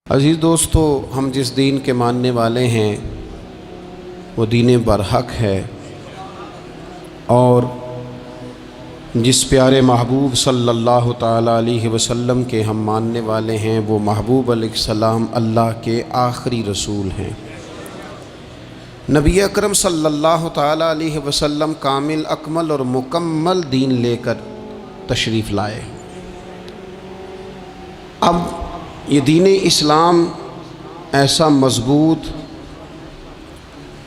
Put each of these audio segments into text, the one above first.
عزیز دوستو، ہم جس دین کے ماننے والے ہیں وہ دین برحق ہے، اور جس پیارے محبوب صلی اللہ تعالیٰ علیہ وسلم کے ہم ماننے والے ہیں وہ محبوب علیہ السلام اللہ کے آخری رسول ہیں۔ نبی اکرم صلی اللہ تعالیٰ علیہ وسلم کامل، اکمل اور مکمل دین لے کر تشریف لائے۔ اب یہ دین اسلام ایسا مضبوط،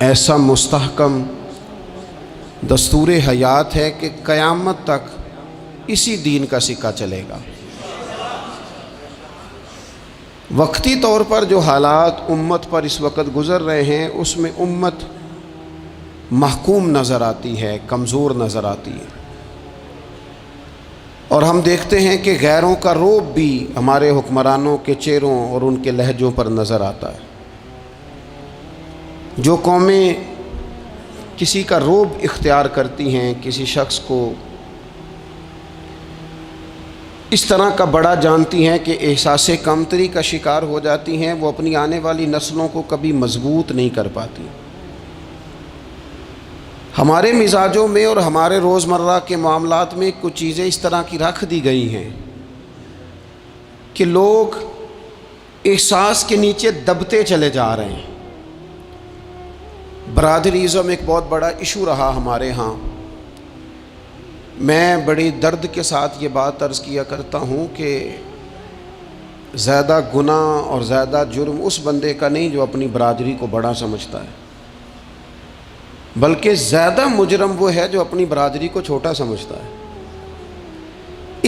ایسا مستحکم دستور حیات ہے کہ قیامت تک اسی دین کا سکہ چلے گا۔ وقتی طور پر جو حالات امت پر اس وقت گزر رہے ہیں اس میں امت محکوم نظر آتی ہے، کمزور نظر آتی ہے، اور ہم دیکھتے ہیں کہ غیروں کا رعب بھی ہمارے حکمرانوں کے چہروں اور ان کے لہجوں پر نظر آتا ہے۔ جو قومیں کسی کا رعب اختیار کرتی ہیں، کسی شخص کو اس طرح کا بڑا جانتی ہیں کہ احساس کمتری کا شکار ہو جاتی ہیں، وہ اپنی آنے والی نسلوں کو کبھی مضبوط نہیں کر پاتی۔ ہمارے مزاجوں میں اور ہمارے روزمرہ کے معاملات میں کچھ چیزیں اس طرح کی رکھ دی گئی ہیں کہ لوگ احساس کے نیچے دبتے چلے جا رہے ہیں۔ برادریزم ایک بہت بڑا ایشو رہا ہمارے ہاں۔ میں بڑی درد کے ساتھ یہ بات عرض کیا کرتا ہوں کہ زیادہ گناہ اور زیادہ جرم اس بندے کا نہیں جو اپنی برادری کو بڑا سمجھتا ہے، بلکہ زیادہ مجرم وہ ہے جو اپنی برادری کو چھوٹا سمجھتا ہے۔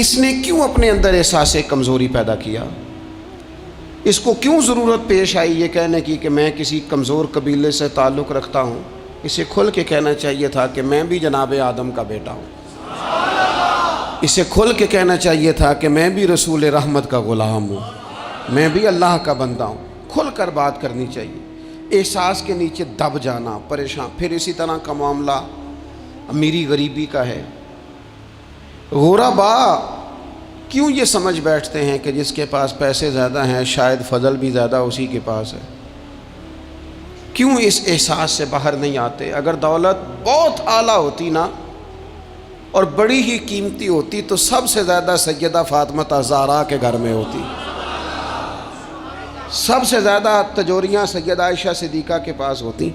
اس نے کیوں اپنے اندر احساس کمزوری پیدا کیا؟ اس کو کیوں ضرورت پیش آئی یہ کہنے کی کہ میں کسی کمزور قبیلے سے تعلق رکھتا ہوں؟ اسے کھل کے کہنا چاہیے تھا کہ میں بھی جناب آدم کا بیٹا ہوں۔ اسے کھل کے کہنا چاہیے تھا کہ میں بھی رسول رحمت کا غلام ہوں، میں بھی اللہ کا بندہ ہوں۔ کھل کر بات کرنی چاہیے۔ احساس کے نیچے دب جانا، پریشان۔ پھر اسی طرح کا معاملہ امیری غریبی کا ہے۔ غربا کیوں یہ سمجھ بیٹھتے ہیں کہ جس کے پاس پیسے زیادہ ہیں شاید فضل بھی زیادہ اسی کے پاس ہے؟ کیوں اس احساس سے باہر نہیں آتے؟ اگر دولت بہت اعلیٰ ہوتی نا اور بڑی ہی قیمتی ہوتی تو سب سے زیادہ سیدہ فاطمہ زہرا کے گھر میں ہوتی، سب سے زیادہ تجوریاں سیدہ عائشہ صدیقہ کے پاس ہوتی،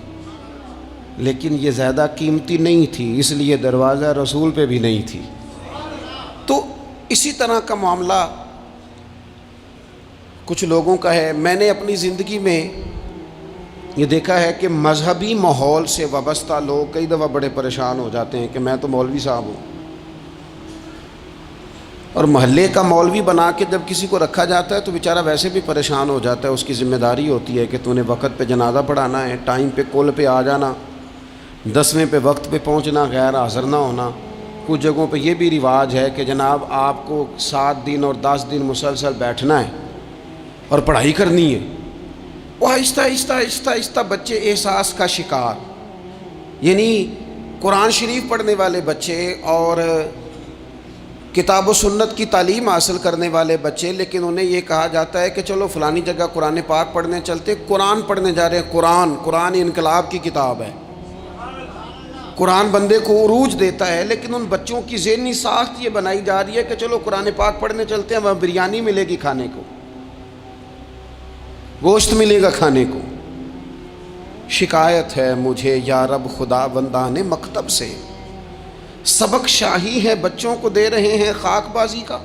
لیکن یہ زیادہ قیمتی نہیں تھی، اس لیے دروازہ رسول پہ بھی نہیں تھی۔ تو اسی طرح کا معاملہ کچھ لوگوں کا ہے۔ میں نے اپنی زندگی میں یہ دیکھا ہے کہ مذہبی ماحول سے وابستہ لوگ کئی دفعہ بڑے پریشان ہو جاتے ہیں کہ میں تو مولوی صاحب ہوں، اور محلے کا مولوی بنا کے جب کسی کو رکھا جاتا ہے تو بیچارہ ویسے بھی پریشان ہو جاتا ہے۔ اس کی ذمہ داری ہوتی ہے کہ تو نے وقت پہ جنازہ پڑھانا ہے، ٹائم پہ کل پہ آ جانا، 10ویں پہ وقت پہ پہنچنا، غیر حاضر نہ ہونا۔ کچھ جگہوں پہ یہ بھی رواج ہے کہ جناب آپ کو 7 دن اور 10 دن مسلسل بیٹھنا ہے اور پڑھائی کرنی ہے۔ وہ آہستہ آہستہ آہستہ آہستہ بچے احساس کا شکار، یعنی قرآن شریف پڑھنے والے بچے اور کتاب و سنت کی تعلیم حاصل کرنے والے بچے، لیکن انہیں یہ کہا جاتا ہے کہ چلو فلانی جگہ قرآن پاک پڑھنے چلتے، قرآن پڑھنے جا رہے ہیں۔ قرآن انقلاب کی کتاب ہے، قرآن بندے کو عروج دیتا ہے، لیکن ان بچوں کی ذہنی ساخت یہ بنائی جا رہی ہے کہ چلو قرآن پاک پڑھنے چلتے ہیں، وہاں بریانی ملے گی کھانے کو، گوشت ملے گا کھانے کو۔ شکایت ہے مجھے یا رب خدا بندان مکتب سے، سبق شاہی ہے بچوں کو دے رہے ہیں خاک بازی کا۔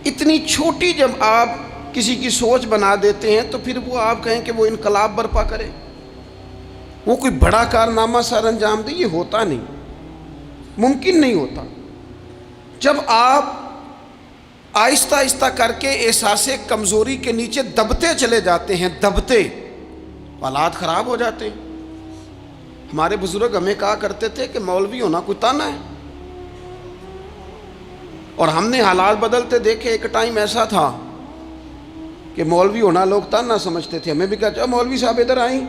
اتنی چھوٹی جب آپ کسی کی سوچ بنا دیتے ہیں تو پھر وہ آپ کہیں کہ وہ انقلاب برپا کرے، وہ کوئی بڑا کارنامہ سر انجام دے، یہ ہوتا نہیں، ممکن نہیں ہوتا۔ جب آپ آہستہ آہستہ کر کے احساس کمزوری کے نیچے دبتے چلے جاتے ہیں، دبتے، حالات خراب ہو جاتے ہیں۔ ہمارے بزرگ ہمیں کہا کرتے تھے کہ مولوی ہونا کوئی تانا ہے، اور ہم نے حالات بدلتے دیکھے۔ ایک ٹائم ایسا تھا کہ مولوی ہونا لوگ تانا سمجھتے تھے، ہمیں بھی کہا چاہو مولوی صاحب ادھر آئیں۔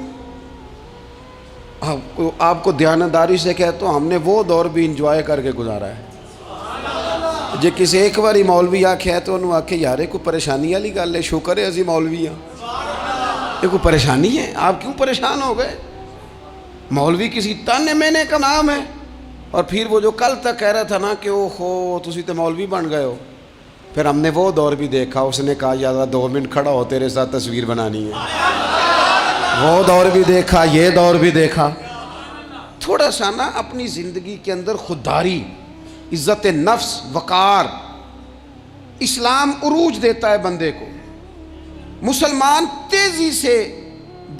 آپ کو دیانتداری سے کہتا ہوں ہم نے وہ دور بھی انجوائے کر کے گزارا ہے۔ جے کسی ایک باری مولوی آکھے ہے تو انہوں آکھے یارے کوئی پریشانی والی گل ہے، شکر ہے اسی مولوی ہیں، یہ کوئی پریشانی ہے؟ آپ کیوں پریشان ہو گئے؟ مولوی کسی تانے مینے کا نام ہے۔ اور پھر وہ جو کل تک کہہ رہا تھا نا کہ او ہو تسی تو مولوی بن گئے ہو، پھر ہم نے وہ دور بھی دیکھا، اس نے کہا یار 2 منٹ کھڑا ہو تیرے ساتھ تصویر بنانی ہے، وہ دور بھی دیکھا، یہ دور بھی دیکھا۔ تھوڑا سا نا اپنی زندگی کے اندر خودداری، عزت نفس، وقار، اسلام عروج دیتا ہے بندے کو۔ مسلمان تیزی سے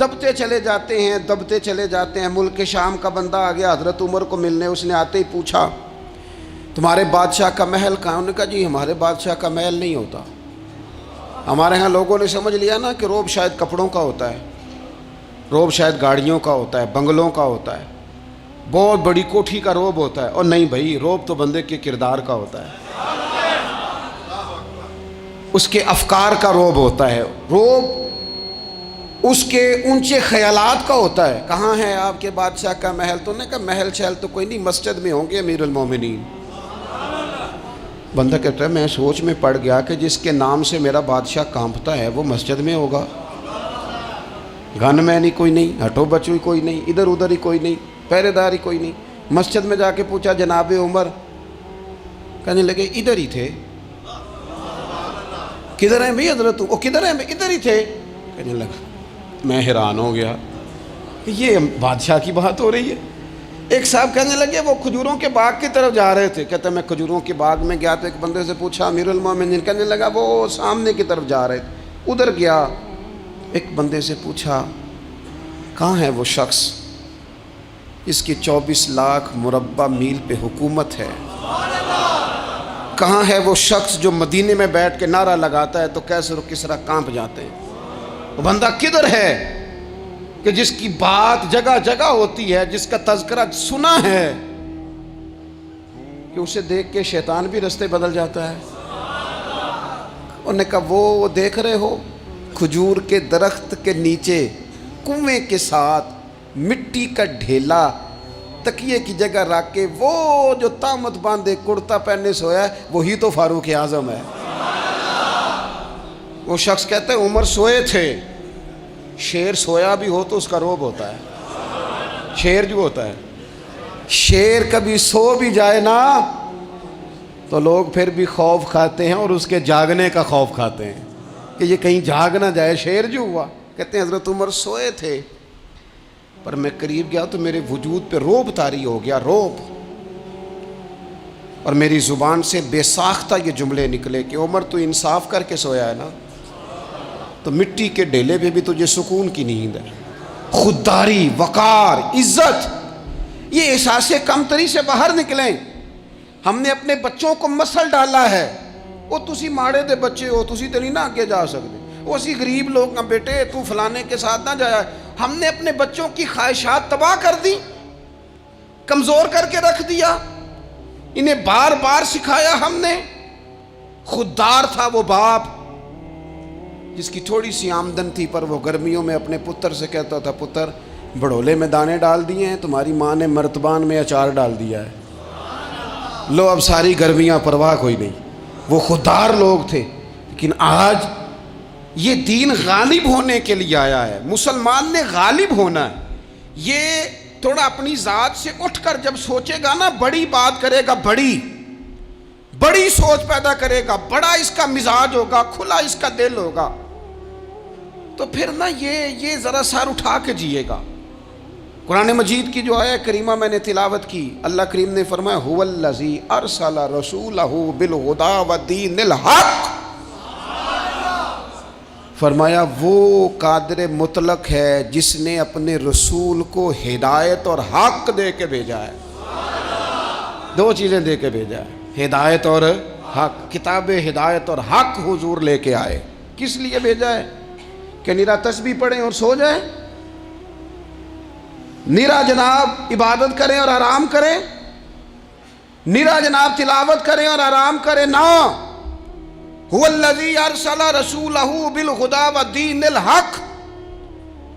دبتے چلے جاتے ہیں۔ ملک شام کا بندہ آ گیا حضرت عمر کو ملنے، اس نے آتے ہی پوچھا تمہارے بادشاہ کا محل کہاں؟ انہوں نے کہا جی ہمارے بادشاہ کا محل نہیں ہوتا، ہمارے ہاں لوگوں نے سمجھ لیا نا کہ روب شاید کپڑوں کا ہوتا ہے، روب شاید گاڑیوں کا ہوتا ہے، بنگلوں کا ہوتا ہے، بہت بڑی کوٹھی کا روب ہوتا ہے۔ اور نہیں بھائی، روب تو بندے کے کردار کا ہوتا ہے، اس کے افکار کا روب ہوتا ہے، روب اس کے اونچے خیالات کا ہوتا ہے۔ کہاں ہے آپ کے بادشاہ کا محل؟ تو نے کہا محل شہل تو کوئی نہیں، مسجد میں ہوں گے امیر المومنین۔ بندہ کہتا ہے میں سوچ میں پڑ گیا کہ جس کے نام سے میرا بادشاہ کانپتا ہے وہ مسجد میں ہوگا، گن مین ہی کوئی نہیں، ہٹو بچو ہی کوئی نہیں، ادھر ادھر ہی کوئی نہیں، پہرے دار ہی کوئی نہیں۔ مسجد میں جا کے پوچھا جناب عمر، کہنے لگے ادھر ہی تھے۔ کدھر ہیں بھئی حضرت؟ وہ کدھر ہیں بھئی؟ ادھر ہی تھے۔ کہنے لگا میں حیران ہو گیا کہ یہ بادشاہ کی بات ہو رہی ہے۔ ایک صاحب کہنے لگے وہ کھجوروں کے باغ کی طرف جا رہے تھے، کہتے میں کھجوروں کے باغ میں گیا تو ایک بندے سے پوچھا امیر المومنین، کہنے لگا وہ سامنے کی طرف جا رہے تھے، ادھر گیا۔ ایک بندے سے پوچھا کہاں ہے وہ شخص اس کی 24 لاکھ مربع میل پہ حکومت ہے؟ کہاں ہے وہ شخص جو مدینے میں بیٹھ کے نعرہ لگاتا ہے تو کیسر و کسرا کانپ جاتے ہیں؟ وہ بندہ کدھر ہے کہ جس کی بات جگہ جگہ ہوتی ہے، جس کا تذکرہ سنا ہے کہ اسے دیکھ کے شیطان بھی رستے بدل جاتا ہے؟ انہوں نے کہا وہ دیکھ رہے ہو کھجور کے درخت کے نیچے کنویں کے ساتھ مٹی کا ڈھیلا تکیے کی جگہ رکھ کے وہ جو تامت باندھے کرتا پہنے سویا ہے وہی تو فاروق اعظم ہے۔ وہ شخص کہتے ہیں عمر سوئے تھے۔ شیر سویا بھی ہو تو اس کا روب ہوتا ہے۔ شیر جو ہوتا ہے، شیر کبھی سو بھی جائے نا تو لوگ پھر بھی خوف کھاتے ہیں اور اس کے جاگنے کا خوف کھاتے ہیں کہ یہ کہیں جاگ نہ جائے۔ شیر جو ہوا، کہتے ہیں حضرت عمر سوئے تھے پر میں قریب گیا تو میرے وجود پہ روب طاری ہو گیا، روب، اور میری زبان سے بے ساختہ یہ جملے نکلے کہ عمر تو انصاف کر کے سویا ہے نا، تو مٹی کے ڈھیلے پہ بھی تجھے سکون کی نیند ہے۔ خودداری، وقار، عزت، یہ احساس کمتری سے باہر نکلیں۔ ہم نے اپنے بچوں کو مسل ڈالا ہے، وہ تسی ماڑے دے بچے ہو، تسی تو نہیں نہ آگے جا سکتے، وہ اسی غریب لوگ نہ بیٹے تو فلانے کے ساتھ نہ جایا۔ ہم نے اپنے بچوں کی خواہشات تباہ کر دی، کمزور کر کے رکھ دیا، انہیں بار بار سکھایا ہم نے۔ خوددار تھا وہ باپ جس کی تھوڑی سی آمدن تھی پر وہ گرمیوں میں اپنے پتر سے کہتا تھا پتر بڑھولے میں دانے ڈال دیے ہیں، تمہاری ماں نے مرتبان میں اچار ڈال دیا ہے، لو اب ساری گرمیاں پرواہ کوئی نہیں۔ وہ خوددار لوگ تھے۔ لیکن آج یہ دین غالب ہونے کے لیے آیا ہے، مسلمان نے غالب ہونا ہے۔ یہ تھوڑا اپنی ذات سے اٹھ کر جب سوچے گا نا، بڑی بات کرے گا، بڑی سوچ پیدا کرے گا، بڑا اس کا مزاج ہوگا، کھلا اس کا دل ہوگا، تو پھر نا یہ ذرا سر اٹھا کے جیے گا۔ قرآن مجید کی جو آیت کریمہ میں نے تلاوت کی، اللہ کریم نے فرمایا هو الذی ارسل رسولہ بالہدی ودین الحق، فرمایا وہ قادر مطلق ہے جس نے اپنے رسول کو ہدایت اور حق دے کے بھیجا ہے۔ دو چیزیں دے کے بھیجا ہے، ہدایت اور حق۔ کتاب ہدایت اور حق حضور لے کے آئے۔ کس لیے بھیجا ہے؟ کہ نیرا تسبیح پڑھیں اور سو جائیں، نیرا جناب عبادت کریں اور آرام کریں، نیرا جناب تلاوت کریں اور آرام کریں، نہ۔ هو الذی ارسل رسولہ بالہدی ودین الحق،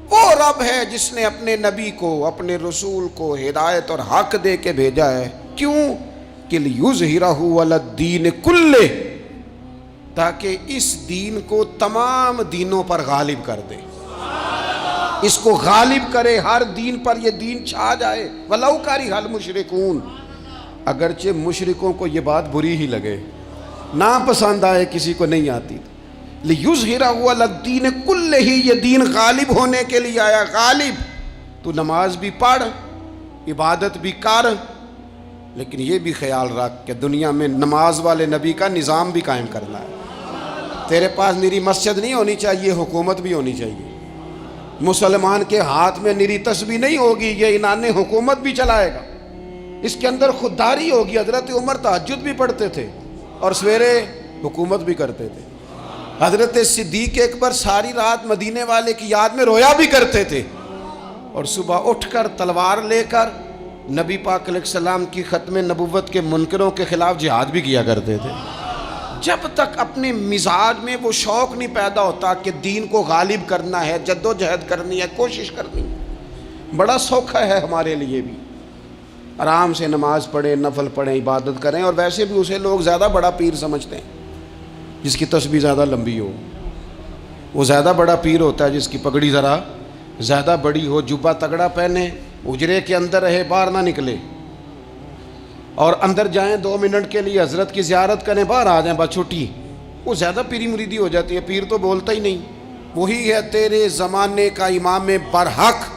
وہ رب ہے جس نے اپنے نبی کو، اپنے رسول کو ہدایت اور حق دے کے بھیجا ہے۔ کیوں؟ کہ لیظہرہ علی الدین کلہ، تاکہ اس دین کو تمام دینوں پر غالب کر دے، اس کو غالب کرے، ہر دین پر یہ دین چھا جائے۔ وَلَوْ كَرِهَ الْمُشْرِكُونَ، اگرچہ مشرکوں کو یہ بات بری ہی لگے، نا پسند آئے، کسی کو نہیں آتی۔ لِيُظْهِرَهُ عَلَى الدِّينِ كُلِّهِ، یہ دین غالب ہونے کے لیے آیا۔ غالب، تو نماز بھی پڑھ، عبادت بھی کر، لیکن یہ بھی خیال رکھ کہ دنیا میں نماز والے نبی کا نظام بھی قائم کرنا ہے۔ تیرے پاس نری مسجد نہیں ہونی چاہیے، حکومت بھی ہونی چاہیے۔ مسلمان کے ہاتھ میں نری تسبیح نہیں ہوگی، یہ انان حکومت بھی چلائے گا۔ اس کے اندر خودداری ہوگی۔ حضرت عمر تہجد بھی پڑھتے تھے اور سویرے حکومت بھی کرتے تھے۔ حضرت صدیق اکبر ساری رات مدینے والے کی یاد میں رویا بھی کرتے تھے، اور صبح اٹھ کر تلوار لے کر نبی پاک علیہ السلام کی ختم نبوت کے منکروں کے خلاف جہاد بھی کیا کرتے تھے۔ جب تک اپنے مزاج میں وہ شوق نہیں پیدا ہوتا کہ دین کو غالب کرنا ہے، جد و جہد کرنی ہے، کوشش کرنی ہے، بڑا سوکھا ہے ہمارے لیے بھی، آرام سے نماز پڑھیں، نفل پڑھیں، عبادت کریں۔ اور ویسے بھی اسے لوگ زیادہ بڑا پیر سمجھتے ہیں جس کی تسبیح زیادہ لمبی ہو، وہ زیادہ بڑا پیر ہوتا ہے جس کی پگڑی ذرا زیادہ بڑی ہو، جبہ تگڑا پہنے، اجرے کے اندر رہے، باہر نہ نکلے، اور اندر جائیں 2 منٹ کے لیے حضرت کی زیارت کریں، باہر آ جائیں بس چھٹی، وہ زیادہ پیری مریدی ہو جاتی ہے۔ پیر تو بولتا ہی نہیں۔ وہی ہے تیرے زمانے کا امام برحق،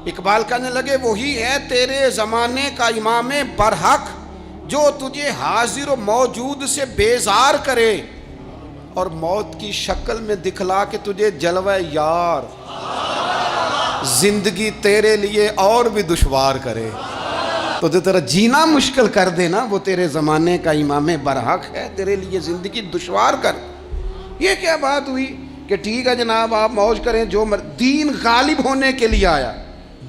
اقبال کہنے لگے وہی ہے تیرے زمانے کا امام برحق، جو تجھے حاضر و موجود سے بیزار کرے اور موت کی شکل میں دکھلا کے تجھے جلوہ یار، زندگی تیرے لیے اور بھی دشوار کرے، تو جو تیرا جینا مشکل کر دے نا، وہ تیرے زمانے کا امام برحق ہے، تیرے لیے زندگی دشوار کر۔ یہ کیا بات ہوئی کہ ٹھیک ہے جناب آپ موج کریں جو دین غالب ہونے کے لیے آیا،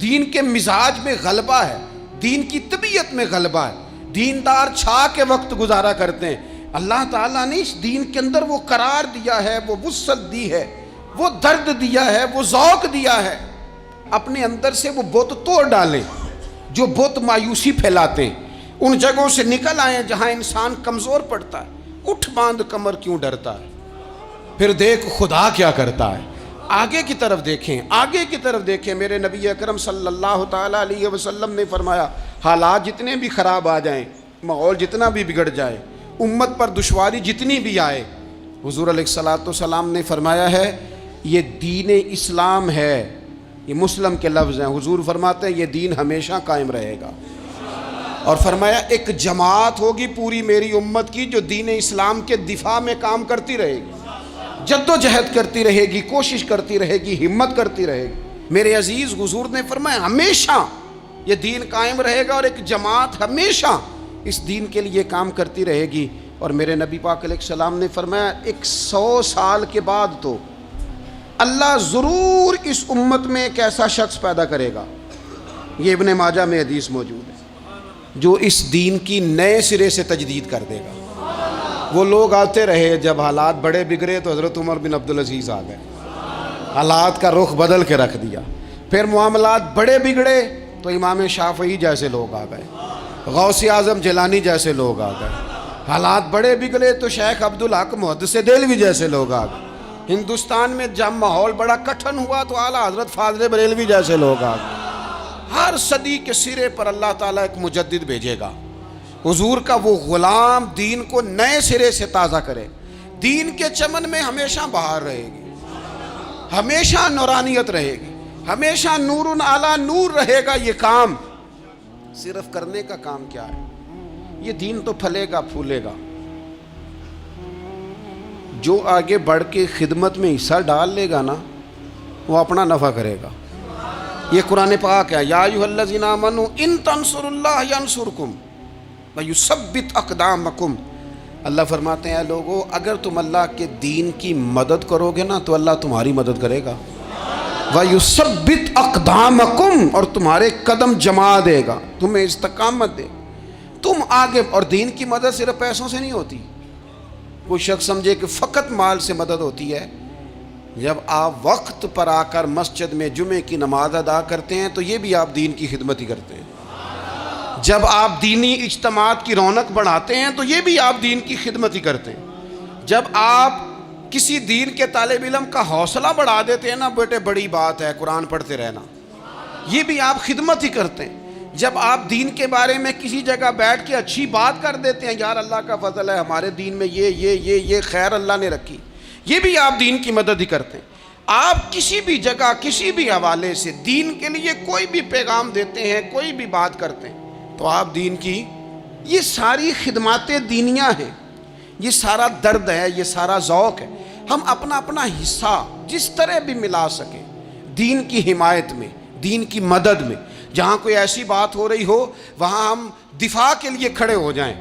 دین کے مزاج میں غلبہ ہے، دین کی طبیعت میں غلبہ ہے، دیندار چھا کے وقت گزارا کرتے ہیں۔ اللہ تعالیٰ نے اس دین کے اندر وہ قرار دیا ہے، وہ وسعت دی ہے، وہ درد دیا ہے، وہ ذوق دیا ہے۔ اپنے اندر سے وہ بت توڑ ڈالیں جو بت مایوسی پھیلاتے ہیں، ان جگہوں سے نکل آئیں جہاں انسان کمزور پڑتا ہے۔ اٹھ باندھ کمر کیوں ڈرتا ہے، پھر دیکھ خدا کیا کرتا ہے۔ آگے کی طرف دیکھیں، آگے کی طرف دیکھیں۔ میرے نبی اکرم صلی اللہ تعالیٰ علیہ وسلم نے فرمایا حالات جتنے بھی خراب آ جائیں، ماحول جتنا بھی بگڑ جائے، امت پر دشواری جتنی بھی آئے، حضور علیہ الصلوۃ والسلام نے فرمایا ہے یہ دین اسلام ہے، یہ مسلم کے لفظ ہیں۔ حضور فرماتے ہیں یہ دین ہمیشہ قائم رہے گا، اور فرمایا ایک جماعت ہوگی پوری میری امت کی جو دین اسلام کے دفاع میں کام کرتی رہے گی، جد و جہد کرتی رہے گی، کوشش کرتی رہے گی، ہمت کرتی رہے گی۔ میرے عزیز حضور نے فرمایا ہمیشہ یہ دین قائم رہے گا، اور ایک جماعت ہمیشہ اس دین کے لیے کام کرتی رہے گی۔ اور میرے نبی پاک علیہ السلام نے فرمایا 100 سال کے بعد تو اللہ ضرور اس امت میں ایک ایسا شخص پیدا کرے گا، یہ ابن ماجہ میں حدیث موجود ہے، جو اس دین کی نئے سرے سے تجدید کر دے گا۔ وہ لوگ آتے رہے، جب حالات بڑے بگڑے تو حضرت عمر بن عبدالعزیز آ گئے، حالات کا رخ بدل کے رکھ دیا۔ پھر معاملات بڑے بگڑے تو امام شافعی جیسے لوگ آ گئے، غوث اعظم جیلانی جیسے لوگ آ گئے۔ حالات بڑے بگڑے تو شیخ عبدالحق محدث دہلوی جیسے لوگ آ گئے۔ ہندوستان میں جب ماحول بڑا کٹھن ہوا تو اعلیٰ حضرت فاضل بریلوی جیسے لوگ آ گئے۔ ہر صدی کے سرے پر اللہ تعالیٰ ایک مجدد بھیجے گا، حضور کا وہ غلام دین کو نئے سرے سے تازہ کرے۔ دین کے چمن میں ہمیشہ بہار رہے گی، ہمیشہ نورانیت رہے گی، ہمیشہ نور اعلیٰ نور رہے گا۔ یہ کام صرف کرنے کا کام کیا ہے، یہ دین تو پھلے گا پھولے گا۔ جو آگے بڑھ کے خدمت میں حصہ ڈال لے گا نا، وہ اپنا نفع کرے گا۔ یہ قرآن پاک ہے، یا ایھا الذین آمنوا ان تنصروا اللہ ینصرکم ویثبت اقدامکم۔ اللہ فرماتے ہیں اے لوگو اگر تم اللہ کے دین کی مدد کرو گے نا تو اللہ تمہاری مدد کرے گا، وَيُثَبِّتْ أَقْدَامَكُمْ، اور تمہارے قدم جما دے گا، تمہیں استقامت دے۔ تم آگے، اور دین کی مدد صرف پیسوں سے نہیں ہوتی۔ کوئی شخص سمجھے کہ فقط مال سے مدد ہوتی ہے، جب آپ وقت پر آ کر مسجد میں جمعے کی نماز ادا کرتے ہیں تو یہ بھی آپ دین کی خدمت ہی کرتے ہیں۔ جب آپ دینی اجتماعات کی رونق بڑھاتے ہیں تو یہ بھی آپ دین کی خدمت ہی کرتے ہیں. جب آپ کسی دین کے طالب علم کا حوصلہ بڑھا دیتے ہیں نا، بیٹے بڑی بات ہے قرآن پڑھتے رہنا، یہ بھی آپ خدمت ہی کرتے ہیں. جب آپ دین کے بارے میں کسی جگہ بیٹھ کے اچھی بات کر دیتے ہیں، یار اللہ کا فضل ہے ہمارے دین میں یہ خیر اللہ نے رکھی، یہ بھی آپ دین کی مدد ہی کرتے ہیں. آپ کسی بھی جگہ کسی بھی حوالے سے دین کے لیے کوئی بھی پیغام دیتے ہیں، کوئی بھی بات کرتے ہیں، تو آپ دین کی یہ ساری خدمات دینیاں ہیں، یہ سارا درد ہے، یہ سارا ذوق ہے. ہم اپنا اپنا حصہ جس طرح بھی ملا سکیں دین کی حمایت میں، دین کی مدد میں. جہاں کوئی ایسی بات ہو رہی ہو وہاں ہم دفاع کے لیے کھڑے ہو جائیں.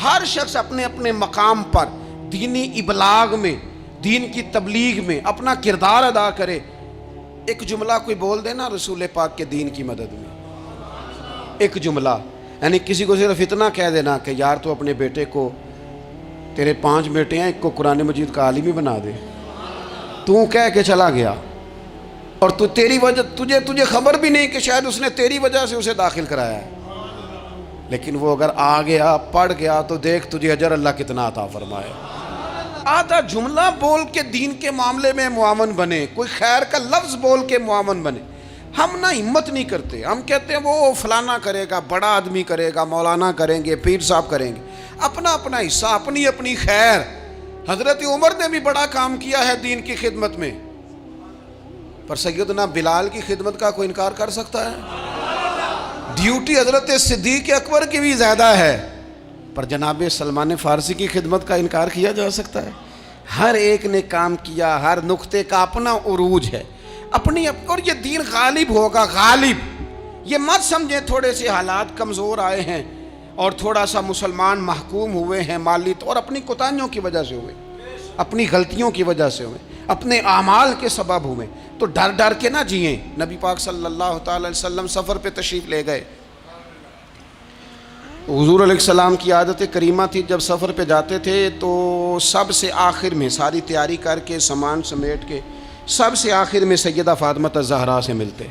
ہر شخص اپنے اپنے مقام پر دینی ابلاغ میں، دین کی تبلیغ میں اپنا کردار ادا کرے. ایک جملہ کوئی بول دے نا رسول پاک کے دین کی مدد میں، ایک جملہ، یعنی کسی کو صرف اتنا کہہ دینا کہ یار تو اپنے بیٹے کو، تیرے 5 بیٹے ہیں، ایک کو قرآن مجید کا عالم ہی بنا دے. تو کہہ کے چلا گیا اور تو تیری وجہ تجھے خبر بھی نہیں کہ شاید اس نے تیری وجہ سے اسے داخل کرایا ہے. لیکن وہ اگر آ گیا پڑھ گیا تو دیکھ تجھے اجر اللہ کتنا عطا فرمائے. آدھا جملہ بول کے دین کے معاملے میں معاون بنے، کوئی خیر کا لفظ بول کے معاون بنے. ہم نہ ہمت نہیں کرتے، ہم کہتے ہیں وہ فلانا کرے گا، بڑا آدمی کرے گا، مولانا کریں گے، پیر صاحب کریں گے. اپنا اپنا حصہ، اپنی اپنی خیر. حضرت عمر نے بھی بڑا کام کیا ہے دین کی خدمت میں، پر سیدنا بلال کی خدمت کا کوئی انکار کر سکتا ہے؟ ڈیوٹی حضرت صدیق اکبر کی بھی زیادہ ہے، پر جناب سلمان فارسی کی خدمت کا انکار کیا جا سکتا ہے؟ ہر ایک نے کام کیا، ہر نقطے کا اپنا عروج ہے، اپنی اور یہ دین غالب ہوگا. غالب یہ مت سمجھیں تھوڑے سے حالات کمزور آئے ہیں اور تھوڑا سا مسلمان محکوم ہوئے ہیں مالی طور، اپنی کوتاہیوں کی وجہ سے ہوئے، اپنی غلطیوں کی وجہ سے ہوئے، اپنے اعمال کے سبب ہوئے. تو ڈر ڈر کے نہ جئیں. نبی پاک صلی اللہ تعالی علیہ وسلم سفر پہ تشریف لے گئے. حضور علیہ السلام کی عادت کریمہ تھی جب سفر پہ جاتے تھے تو سب سے آخر میں ساری تیاری کر کے سامان سمیٹ کے سب سے آخر میں سیدہ فاطمہ الزہرا سے ملتے،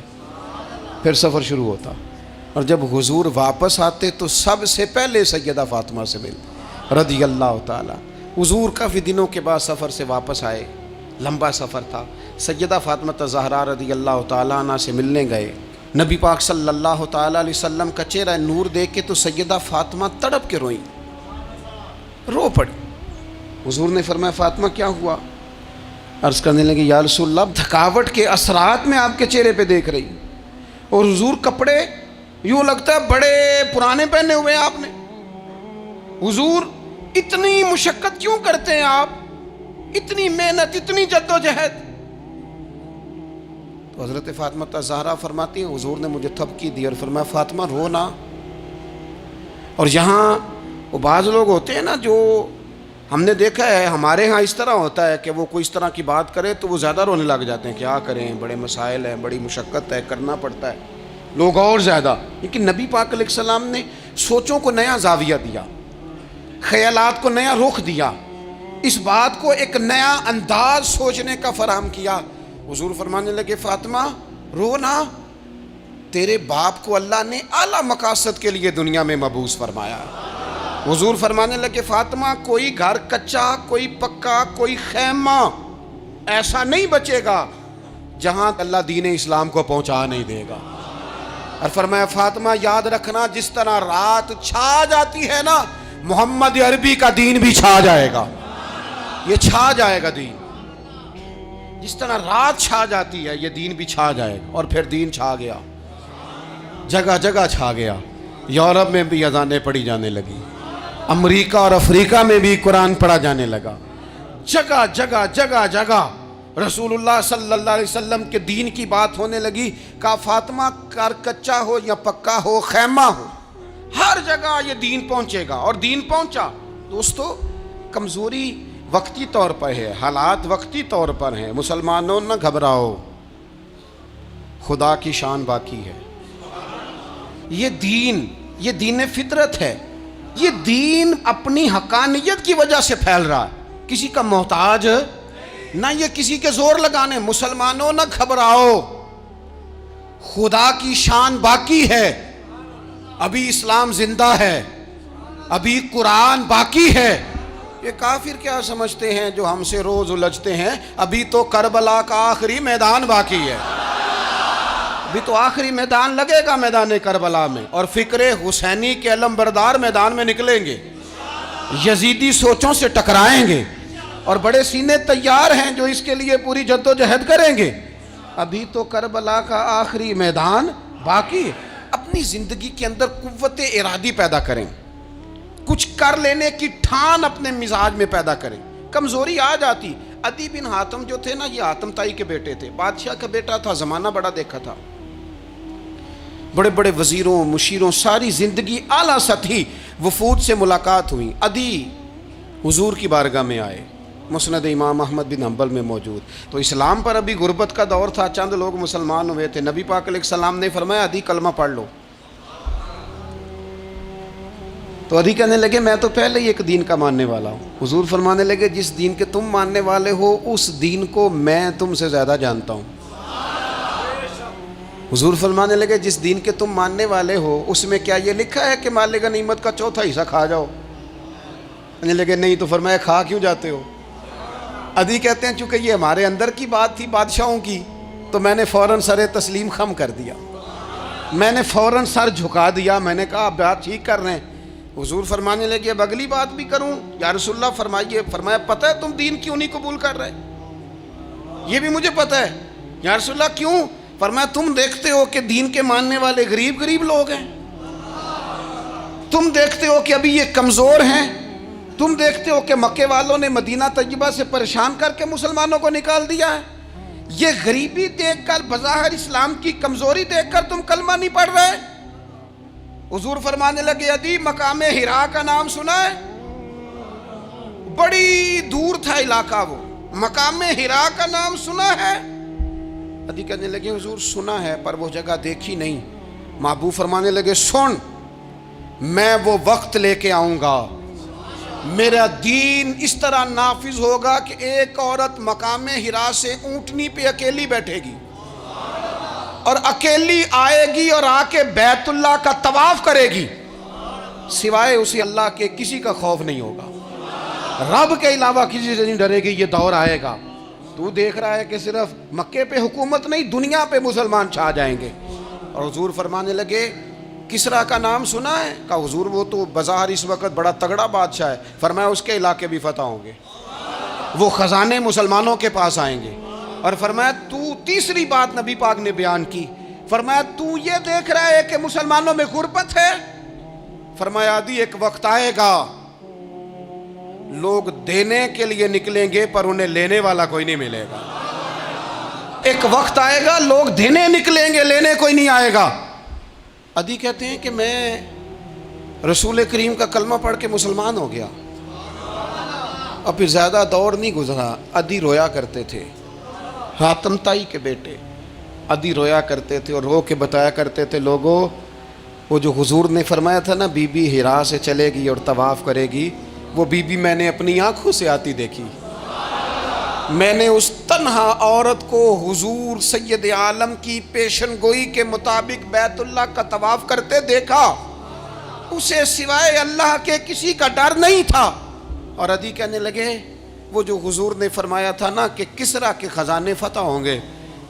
پھر سفر شروع ہوتا. اور جب حضور واپس آتے تو سب سے پہلے سیدہ فاطمہ سے ملتے رضی اللہ تعالی. حضور کافی دنوں کے بعد سفر سے واپس آئے، لمبا سفر تھا. سیدہ فاطمہ الزہرا رضی اللہ تعالیٰ عنہ سے ملنے گئے. نبی پاک صلی اللہ تعالیٰ علیہ وسلم کا چہرہ نور دیکھ کے تو سیدہ فاطمہ تڑپ کے روئیں، رو پڑی. حضور نے فرمایا فاطمہ کیا ہوا؟ عرض کرنے لگی یا رسول اللہ تھکاوٹ کے اثرات میں آپ کے چہرے پہ دیکھ رہی، اور حضور کپڑے یوں لگتا ہے بڑے پرانے پہنے ہوئے ہیں آپ نے. حضور اتنی مشقت کیوں کرتے ہیں آپ، اتنی محنت، اتنی جدوجہد؟ تو حضرت فاطمہ الزہرا فرماتی ہیں حضور نے مجھے تھپکی دی اور فرمایا فاطمہ رو نہ. اور یہاں وہ بعض لوگ ہوتے ہیں نا جو ہم نے دیکھا ہے، ہمارے ہاں اس طرح ہوتا ہے کہ وہ کوئی اس طرح کی بات کرے تو وہ زیادہ رونے لگ جاتے ہیں، کیا کریں بڑے مسائل ہیں، بڑی مشقت ہے، کرنا پڑتا ہے، لوگ اور زیادہ. لیکن نبی پاک علیہ السلام نے سوچوں کو نیا زاویہ دیا، خیالات کو نیا رخ دیا، اس بات کو ایک نیا انداز سوچنے کا فراہم کیا. حضور فرمانے لگے فاطمہ رو نہ، تیرے باپ کو اللہ نے اعلیٰ مقاصد کے لیے دنیا میں مبعوث فرمایا. حضور فرمانے لگے فاطمہ کوئی گھر کچا، کوئی پکا، کوئی خیمہ ایسا نہیں بچے گا جہاں اللہ دین اسلام کو پہنچا نہیں دے گا. اور فرمایا فاطمہ یاد رکھنا جس طرح رات چھا جاتی ہے نا، محمد عربی کا دین بھی چھا جائے گا، یہ چھا جائے گا دین. جس طرح رات چھا جاتی ہے یہ دین بھی چھا جائے گا. اور پھر دین چھا گیا، جگہ جگہ چھا گیا. یورپ میں بھی اذانیں پڑھی جانے لگی، امریکہ اور افریقہ میں بھی قرآن پڑھا جانے لگا. جگہ جگہ جگہ جگہ رسول اللہ صلی اللہ علیہ وسلم کے دین کی بات ہونے لگی. کہا فاطمہ کار کچا ہو یا پکا ہو، خیمہ ہو، ہر جگہ یہ دین پہنچے گا. اور دین پہنچا. دوستو کمزوری وقتی طور پر ہے، حالات وقتی طور پر ہیں. مسلمانوں نہ گھبراؤ، خدا کی شان باقی ہے. یہ دین فطرت ہے. یہ دین اپنی حقانیت کی وجہ سے پھیل رہا ہے، کسی کا محتاج نہ یہ کسی کے زور لگانے. مسلمانوں نہ گھبراؤ، خدا کی شان باقی ہے. ابھی اسلام زندہ ہے، ابھی قرآن باقی ہے۔ یہ کافر کیا سمجھتے ہیں جو ہم سے روز الجھتے ہیں؟ ابھی تو کربلا کا آخری میدان باقی ہے، ابھی تو آخری میدان لگے گا میدان کربلا میں، اور فکر حسینی کے علم بردار میدان میں نکلیں گے، یزیدی سوچوں سے ٹکرائیں گے، اور بڑے سینے تیار ہیں جو اس کے لیے پوری جد و جہد کریں گے۔ ابھی تو کربلا کا آخری میدان باقی ہے۔ اپنی زندگی کے اندر قوت ارادی پیدا کریں، کچھ کر لینے کی ٹھان اپنے مزاج میں پیدا کریں۔ کمزوری آ جاتی۔ عدی بن حاتم جو تھے نا، یہ حاتم تائی کے بیٹے تھے، بادشاہ کا بیٹا تھا، زمانہ بڑا دیکھا تھا، بڑے بڑے وزیروں مشیروں، ساری زندگی اعلیٰ سطحی وفود سے ملاقات ہوئی۔ عدی حضور کی بارگاہ میں آئے، مسند امام احمد بن حنبل میں موجود۔ تو اسلام پر ابھی غربت کا دور تھا، چند لوگ مسلمان ہوئے تھے۔ نبی پاک علیہ السلام نے فرمایا عدی کلمہ پڑھ لو۔ تو عدی کہنے لگے میں تو پہلے ہی ایک دین کا ماننے والا ہوں۔ حضور فرمانے لگے جس دین کے تم ماننے والے ہو اس دین کو میں تم سے زیادہ جانتا ہوں۔ حضور فرمانے لگے جس دین کے تم ماننے والے ہو اس میں کیا یہ لکھا ہے کہ مال غنیمت کا چوتھا حصہ کھا جاؤ؟ کہنے لگے نہیں۔ تو فرمایا کھا کیوں جاتے ہو؟ عدی کہتے ہیں چونکہ یہ ہمارے اندر کی بات تھی بادشاہوں کی، تو میں نے فوراً سر تسلیم خم کر دیا، میں نے فوراً سر جھکا دیا، میں نے کہا آپ بات ٹھیک کر رہے ہیں۔ حضور فرمانے لگے اب اگلی بات بھی کروں یا رسول اللہ فرمائیے۔ فرمایا پتہ ہے تم دین کیوں نہیں قبول کر رہے؟ یہ بھی مجھے پتہ ہے۔ یا رسول اللہ کیوں؟ فرمایا تم دیکھتے ہو کہ دین کے ماننے والے غریب غریب لوگ ہیں، تم دیکھتے ہو کہ ابھی یہ کمزور ہیں، تم دیکھتے ہو کہ مکے والوں نے مدینہ طیبہ سے پریشان کر کے مسلمانوں کو نکال دیا ہے، یہ غریبی دیکھ کر بظاہر اسلام کی کمزوری دیکھ کر تم کلمہ نہیں پڑھ رہے؟ حضور فرمانے لگے عدی مقام حرا کا نام سنا ہے؟ بڑی دور تھا علاقہ، وہ مقام حرا کا نام سنا ہے؟ عدی کہنے لگے حضور سنا ہے پر وہ جگہ دیکھی نہیں۔ محبوب فرمانے لگے سن، میں وہ وقت لے کے آؤں گا، میرا دین اس طرح نافذ ہوگا کہ ایک عورت مقام حرا سے اونٹنی پہ اکیلی بیٹھے گی اور اکیلی آئے گی اور آ کے بیت اللہ کا طواف کرے گی، سوائے اسے اللہ کے کسی کا خوف نہیں ہوگا، رب کے علاوہ کسی سے نہیں ڈرے گی۔ یہ دور آئے گا، تو دیکھ رہا ہے کہ صرف مکے پہ حکومت نہیں دنیا پہ مسلمان چھا جائیں گے۔ اور حضور فرمانے لگے کسرا کا نام سنا ہے؟ کہا حضور وہ تو بظاہر اس وقت بڑا تگڑا بادشاہ ہے۔ فرمایا اس کے علاقے بھی فتح ہوں گے، وہ خزانے مسلمانوں کے پاس آئیں گے۔ اور فرمایا تو تیسری بات نبی پاک نے بیان کی، فرمایا تو یہ دیکھ رہا ہے کہ مسلمانوں میں غربت ہے؟ فرمایا عدی ایک وقت آئے گا لوگ دینے کے لیے نکلیں گے پر انہیں لینے والا کوئی نہیں ملے گا۔ ایک وقت آئے گا لوگ دینے نکلیں گے لینے کوئی نہیں آئے گا۔ عدی کہتے ہیں کہ میں رسول کریم کا کلمہ پڑھ کے مسلمان ہو گیا، اور پھر زیادہ دور نہیں گزرا، عدی رویا کرتے تھے، حاتم تائی کے بیٹے عدی رویا کرتے تھے اور رو کے بتایا کرتے تھے لوگوں وہ جو حضور نے فرمایا تھا نا بی بی حرا سے چلے گی اور طواف کرے گی، وہ بی بی میں نے اپنی آنکھوں سے آتی دیکھی، میں نے اس تنہا عورت کو حضور سید عالم کی پیشن گوئی کے مطابق بیت اللہ کا طواف کرتے دیکھا، اسے سوائے اللہ کے کسی کا ڈر نہیں تھا۔ اور عدی کہنے لگے وہ جو حضور نے فرمایا تھا نا کہ کسرا کے خزانے فتح ہوں گے،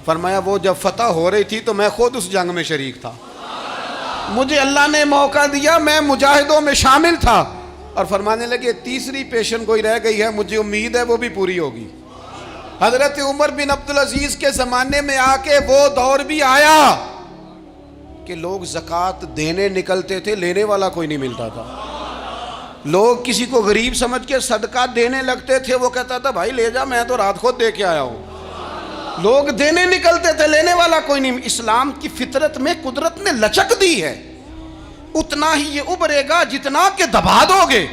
فرمایا وہ جب فتح ہو رہی تھی تو میں خود اس جنگ میں شریک تھا، مجھے اللہ نے موقع دیا، میں مجاہدوں میں شامل تھا۔ اور فرمانے لگے تیسری پیشن گوئی رہ گئی ہے، مجھے امید ہے وہ بھی پوری ہوگی۔ حضرت عمر بن عبدالعزیز کے زمانے میں آ کے وہ دور بھی آیا کہ لوگ زکوٰۃ دینے نکلتے تھے، لینے والا کوئی نہیں ملتا تھا، لوگ کسی کو غریب سمجھ کے صدقہ دینے لگتے تھے، وہ کہتا تھا بھائی لے جا میں تو رات خود دے کے آیا ہوں، لوگ دینے نکلتے تھے لینے والا کوئی نہیں۔ اسلام کی فطرت میں قدرت نے لچک دی ہے، اتنا ہی یہ ابھرے گا جتنا کہ دبا دو گے۔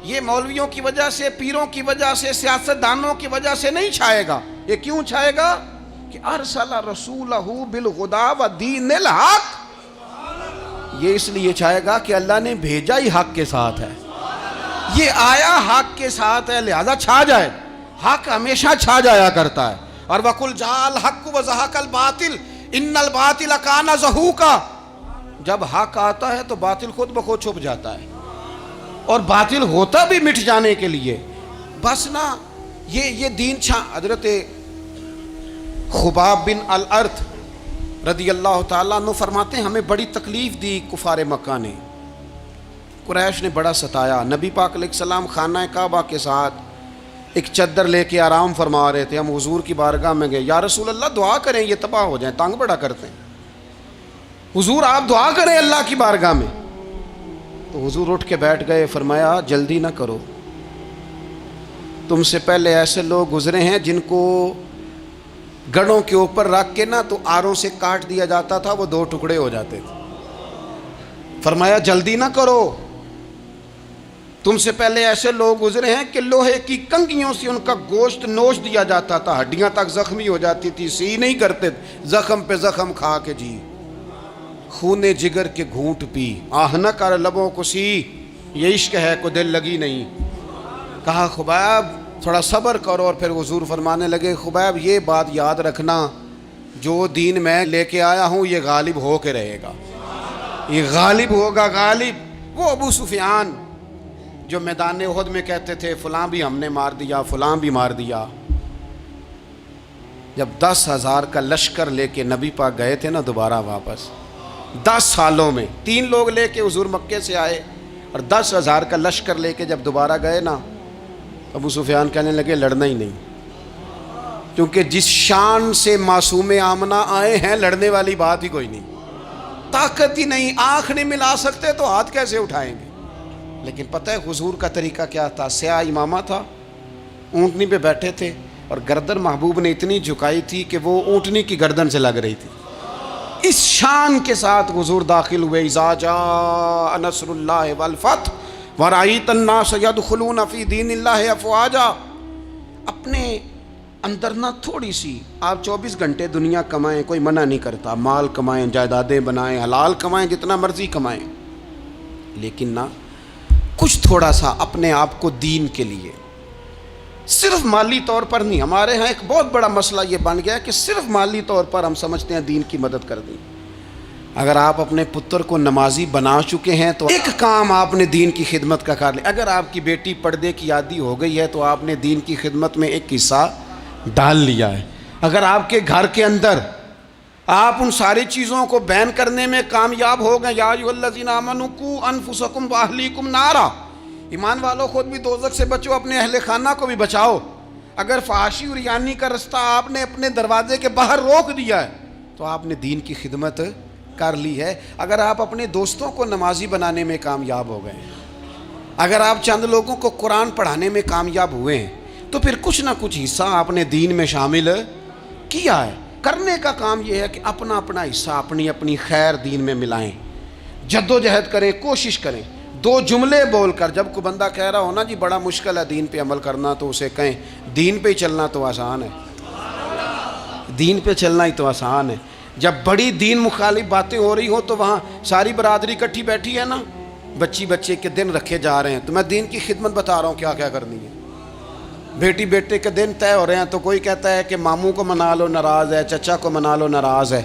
یہ مولویوں کی وجہ سے، پیروں کی وجہ سے، سیاستدانوں کی وجہ سے نہیں چھائے گا۔ یہ کیوں چھائے گا کہ ارسل رسولہ بالہدی ودین الحق، یہ اس لیے چھائے گا کہ اللہ نے بھیجا ہی حق کے ساتھ ہے، یہ آیا حق کے ساتھ ہے، لہذا چھا جائے۔ حق ہمیشہ چھا جایا کرتا ہے۔ اور وَقُلْ جَاءَ الْحَقُّ وَزَهَقَ الْبَاطِلُ إِنَّ الْبَاطِلَ كَانَ زَهُوقًا، جب حق آتا ہے تو باطل خود بخود چھپ جاتا ہے، اور باطل ہوتا بھی مٹ جانے کے لیے بس نا یہ دین حضرت خباب بن الارت رضی اللہ تعالیٰ عنہ فرماتے ہیں ہمیں بڑی تکلیف دی کفار مکہ نے، قریش نے بڑا ستایا. نبی پاک علیہ السلام خانہ کعبہ کے ساتھ ایک چادر لے کے آرام فرما رہے تھے. ہم حضور کی بارگاہ میں گئے، یا رسول اللہ دعا کریں یہ تباہ ہو جائیں، تنگ بڑا کرتے ہیں. حضور آپ دعا کریں اللہ کی بارگاہ میں. تو حضور اٹھ کے بیٹھ گئے، فرمایا جلدی نہ کرو، تم سے پہلے ایسے لوگ گزرے ہیں جن کو گڑوں کے اوپر رکھ کے نا تو آروں سے کاٹ دیا جاتا تھا، وہ 2 ٹکڑے ہو جاتے تھے. فرمایا جلدی نہ کرو، تم سے پہلے ایسے لوگ گزرے ہیں کہ لوہے کی کنگھیوں سے ان کا گوشت نوچ دیا جاتا تھا، ہڈیاں تک زخمی ہو جاتی تھی، سی نہیں کرتے، زخم پہ زخم کھا کے جی خون جگر کے گھونٹ پی، آہ نہ کر لبوں کو سی، یہ عشق ہے کو دل لگی نہیں. کہا خبیب تھوڑا صبر کرو، اور پھر حضور فرمانے لگے خبیب یہ بات یاد رکھنا، جو دین میں لے کے آیا ہوں یہ غالب ہو کے رہے گا، یہ غالب ہوگا غالب. وہ ابو سفیان جو میدان احد میں کہتے تھے فلاں بھی ہم نے مار دیا، فلاں بھی مار دیا، جب 10,000 کا لشکر لے کے نبی پاک گئے تھے نا دوبارہ واپس 10 سالوں میں، 3 لوگ لے کے حضور مکے سے آئے اور 10,000 کا لشکر لے کے جب دوبارہ گئے نا، ابو سفیان کہنے لگے لڑنا ہی نہیں، کیونکہ جس شان سے معصوم آمنہ آئے ہیں لڑنے والی بات ہی کوئی نہیں، طاقت ہی نہیں، آنکھ نہیں ملا سکتے تو ہاتھ کیسے اٹھائیں گے. لیکن پتہ ہے حضور کا طریقہ کیا تھا؟ سیاہ امامہ تھا، اونٹنی پہ بیٹھے تھے اور گردن محبوب نے اتنی جھکائی تھی کہ وہ اونٹنی کی گردن سے لگ رہی تھی. اس شان کے ساتھ حضور داخل ہوئے، اذا جاء نصر اللہ والفتح ورأیت الناس یدخلون فی دین اللہ افواجا. اپنے اندر نہ تھوڑی سی، آپ 24 گھنٹے دنیا کمائیں، کوئی منع نہیں کرتا، مال کمائیں، جائیدادیں بنائیں، حلال کمائیں، جتنا مرضی کمائیں، لیکن نہ کچھ تھوڑا سا اپنے آپ کو دین کے لیے، صرف مالی طور پر نہیں. ہمارے ہاں ایک بہت بڑا مسئلہ یہ بن گیا کہ صرف مالی طور پر ہم سمجھتے ہیں دین کی مدد کر دیں. اگر آپ اپنے پتر کو نمازی بنا چکے ہیں تو ایک کام آپ نے دین کی خدمت کا کر لیا. اگر آپ کی بیٹی پردے کی عادی ہو گئی ہے تو آپ نے دین کی خدمت میں ایک حصہ ڈال لیا ہے. اگر آپ کے گھر کے اندر آپ ان ساری چیزوں کو بین کرنے میں کامیاب ہو گئے، یا ایھا الذین آمنوا قوا انفسکم واہلیکم نارا، ایمان والو خود بھی دوزخ سے بچو، اپنے اہل خانہ کو بھی بچاؤ. اگر فحاشی اور یعنی کا رستہ آپ نے اپنے دروازے کے باہر روک دیا ہے تو آپ نے دین کی خدمت کر لی ہے. اگر آپ اپنے دوستوں کو نمازی بنانے میں کامیاب ہو گئے ہیں، اگر آپ چند لوگوں کو قرآن پڑھانے میں کامیاب ہوئے ہیں، تو پھر کچھ نہ کچھ حصہ آپ نے دین میں شامل کیا ہے. کرنے کا کام یہ ہے کہ اپنا اپنا حصہ اپنی اپنی خیر دین میں ملائیں، جد و جہد کریں، کوشش کریں. 2 جملے بول کر، جب کوئی بندہ کہہ رہا ہو نا جی بڑا مشکل ہے دین پہ عمل کرنا، تو اسے کہیں دین پہ ہی چلنا تو آسان ہے، دین پہ چلنا ہی تو آسان ہے. جب بڑی دین مخالف باتیں ہو رہی ہوں تو وہاں ساری برادری اکٹھی بیٹھی ہے نا، بچے کے دن رکھے جا رہے ہیں، تو میں دین کی خدمت بتا رہا ہوں کیا کیا کرنی ہے. بیٹے کے دن طے ہو رہے ہیں تو کوئی کہتا ہے کہ ماموں کو منا لو ناراض ہے، چچا کو منا لو ناراض ہے.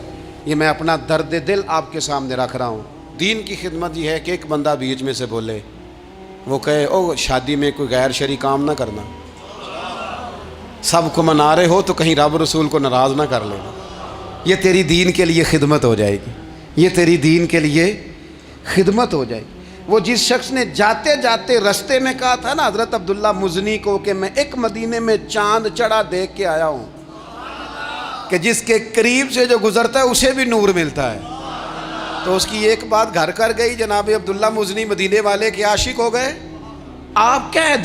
یہ میں اپنا درد دل آپ کے سامنے رکھ رہا ہوں. دین کی خدمت یہ ہے کہ ایک بندہ بیچ میں سے بولے، وہ کہے او شادی میں کوئی غیر شرعی کام نہ کرنا، سب کو منا رہے ہو تو کہیں رب رسول کو ناراض نہ کر لینا. یہ تیری دین کے لیے خدمت ہو جائے گی، یہ تیری دین کے لیے خدمت ہو جائے گی. وہ جس شخص نے جاتے جاتے رستے میں کہا تھا نا حضرت عبداللہ مزنی کو کہ میں ایک مدینے میں چاند چڑھا دیکھ کے آیا ہوں کہ جس کے قریب سے جو گزرتا ہے اسے بھی نور ملتا ہے، تو اس کی ایک بات گھر کر گئی، جناب عبداللہ مزنی مدینے والے کے عاشق ہو گئے. آپ کہہ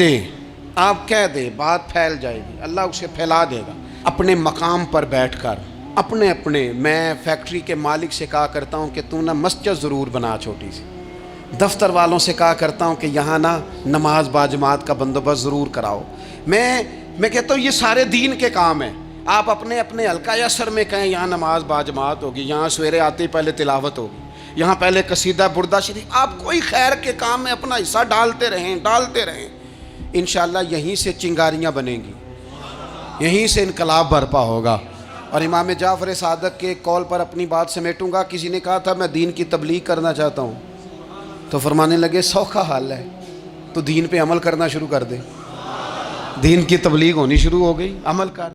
دیں بات پھیل جائے گی، اللہ اسے پھیلا دے گا. اپنے مقام پر بیٹھ کر اپنے میں فیکٹری کے مالک سے کہا کرتا ہوں کہ تو نا مسجد ضرور بنا چھوٹی سی، دفتر والوں سے کہا کرتا ہوں کہ یہاں نا نماز باجماعت کا بندوبست ضرور کراؤ. میں کہتا ہوں یہ سارے دین کے کام ہیں. آپ اپنے حلقہ یسر میں کہیں یہاں نماز باجماعت ہوگی، یہاں سویرے آتے ہی پہلے تلاوت ہوگی، یہاں پہلے قصیدہ بردہ شریف. آپ کوئی خیر کے کام میں اپنا حصہ ڈالتے رہیں. انشاءاللہ یہیں سے چنگاریاں بنیں گی، یہیں سے انقلاب برپا ہوگا. اور امام جعفر صادق کے قول پر اپنی بات سمیٹوں گا. کسی نے کہا تھا میں دین کی تبلیغ کرنا چاہتا ہوں, تو فرمانے لگے سوکھا حال ہے, تو دین پہ عمل کرنا شروع کر دے. دین کی تبلیغ ہونی شروع ہو گئی, عمل کر.